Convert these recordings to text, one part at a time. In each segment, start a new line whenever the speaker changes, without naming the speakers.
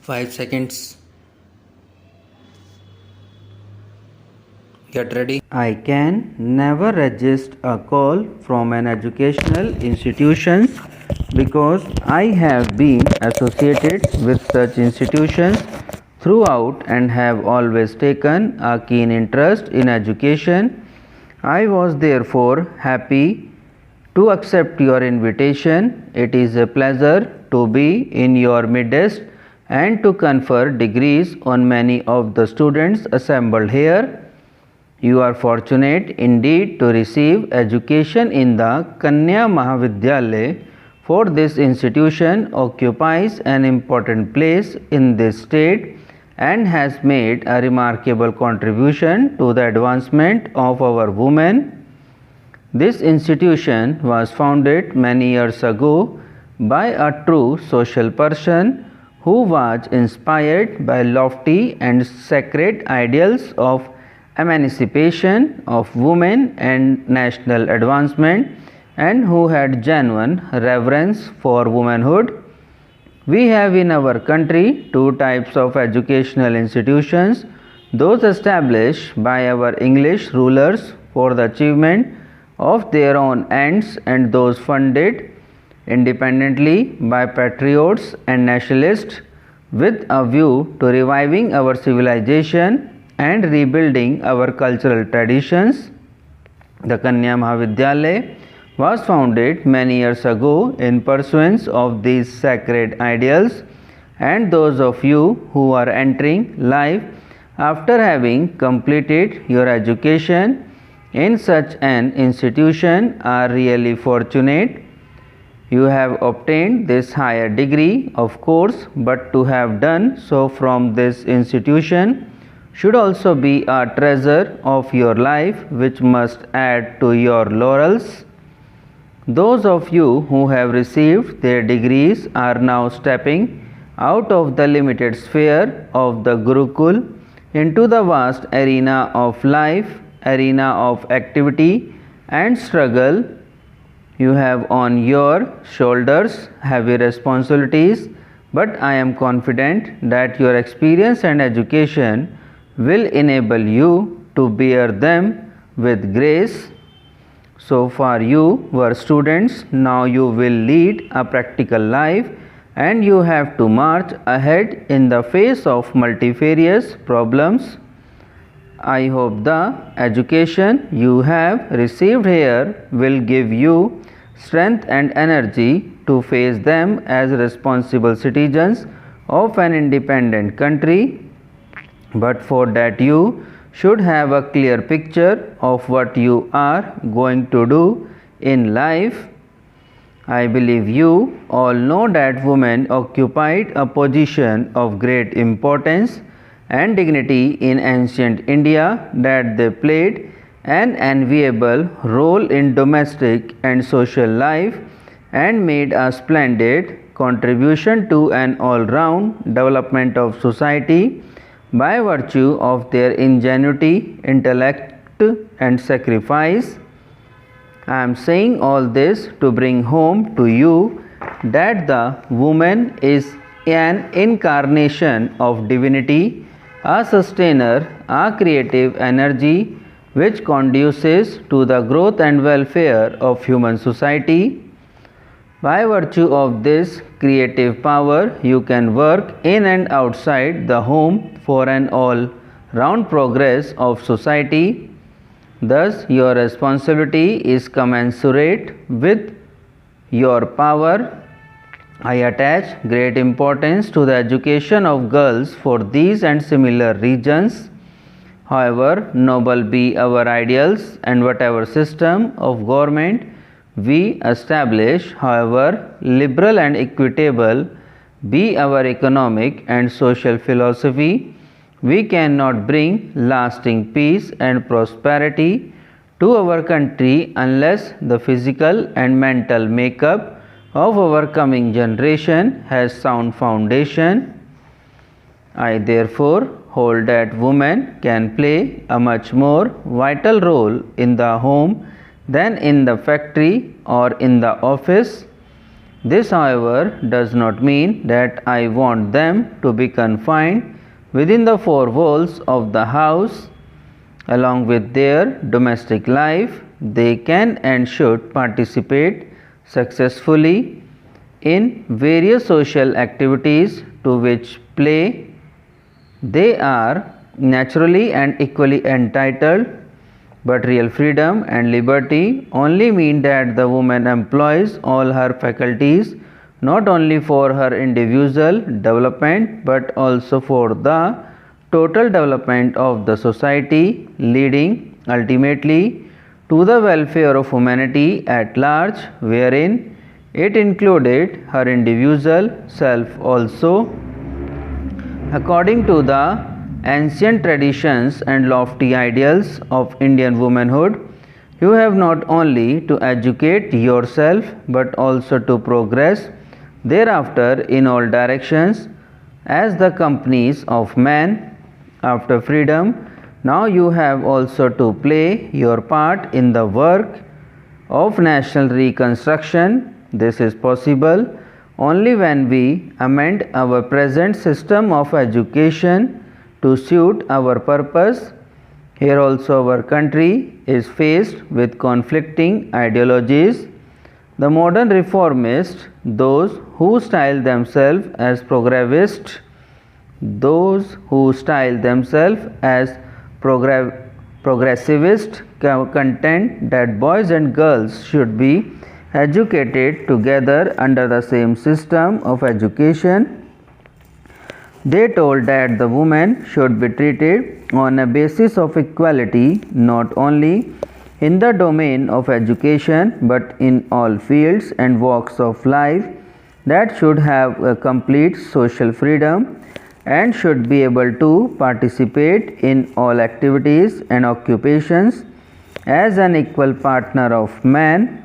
5 seconds. Get ready. I can never resist a call from an educational institution because I have been associated with such institutions throughout and have always taken a keen interest in education. I was therefore happy to accept your invitation. It is a pleasure to be in your midst and to confer degrees on many of the students assembled here. You are fortunate indeed to receive education in the Kanya Mahavidyalaya, for this institution occupies an important place in this state and has made a remarkable contribution to the advancement of our women. This institution was founded many years ago by a true social person who was inspired by lofty and sacred ideals of emancipation of women and national advancement, and who had genuine reverence for womanhood. We have in our country two types of educational institutions: those established by our English rulers for the achievement of their own ends, and those funded independently by patriots and nationalists with a view to reviving our civilization and rebuilding our cultural traditions. The Kanya Mahavidyalaya was founded many years ago in pursuance of these sacred ideals, and those of you who are entering life after having completed your education in such an institution are really fortunate. You have obtained this higher degree, of course, but to have done so from this institution should also be a treasure of your life which must add to your laurels. Those of you who have received their degrees are now stepping out of the limited sphere of the Gurukul into the vast arena of life, arena of activity and struggle. You have on your shoulders heavy responsibilities, but I am confident that your experience and education will enable you to bear them with grace. So far you were students, now you will lead a practical life, and you have to march ahead in the face of multifarious problems. I hope the education you have received here will give you strength and energy to face them as responsible citizens of an independent country. But for that you should have a clear picture of what you are going to do in life. I believe you all know that women occupied a position of great importance and dignity in ancient India, that they played an enviable role in domestic and social life and made a splendid contribution to an all-round development of society by virtue of their ingenuity, intellect and sacrifice. I am saying all this to bring home to you that the woman is an incarnation of divinity, a sustainer, a creative energy which conduces to the growth and welfare of human society. By virtue of this creative power, you can work in and outside the home for an all-round progress of society. Thus, your responsibility is commensurate with your power. I attach great importance to the education of girls for these and similar reasons. However noble be our ideals and whatever system of government we establish, however liberal and equitable be our economic and social philosophy, we cannot bring lasting peace and prosperity to our country unless the physical and mental makeup of our coming generation has sound foundation. I therefore hold that women can play a much more vital role in the home than in the factory or in the office. This, however, does not mean that I want them to be confined within the four walls of the house. Along with their domestic life, they can and should participate successfully in various social activities to which play they are naturally and equally entitled. But real freedom and liberty only mean that the woman employs all her faculties not only for her individual development but also for the total development of the society, leading ultimately to the welfare of humanity at large, wherein it included her individual self also. According to the ancient traditions and lofty ideals of Indian womanhood, you have not only to educate yourself but also to progress thereafter in all directions as the companies of man. After freedom, now you have also to play your part in the work of national reconstruction. This is possible only when we amend our present system of education to suit our purpose. Here also our country is faced with conflicting ideologies. The modern reformists, those who style themselves as progressivist, contend that boys and girls should be educated together under the same system of education. They told that the woman should be treated on a basis of equality not only in the domain of education but in all fields and walks of life, that should have a complete social freedom and should be able to participate in all activities and occupations as an equal partner of man.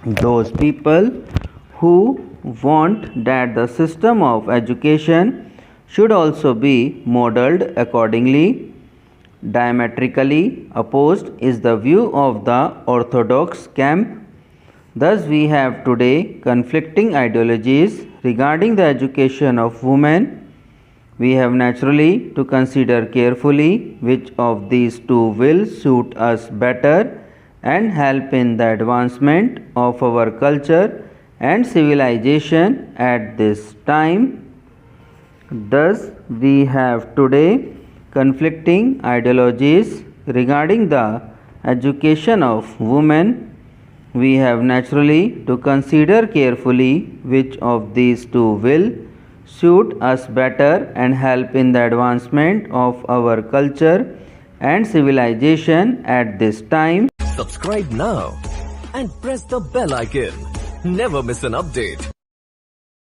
Those people who want that the system of education should also be modeled accordingly. Diametrically opposed is the view of the orthodox camp. Thus we have today conflicting ideologies regarding the education of women. We have naturally to consider carefully which of these two will suit us better and help in the advancement of our culture and civilization at this time. Thus, we have today conflicting ideologies regarding the education of women. We have naturally to consider carefully which of these two will suit us better and help in the advancement of our culture and civilization at this time.
Subscribe now and press the bell icon. Never miss an update.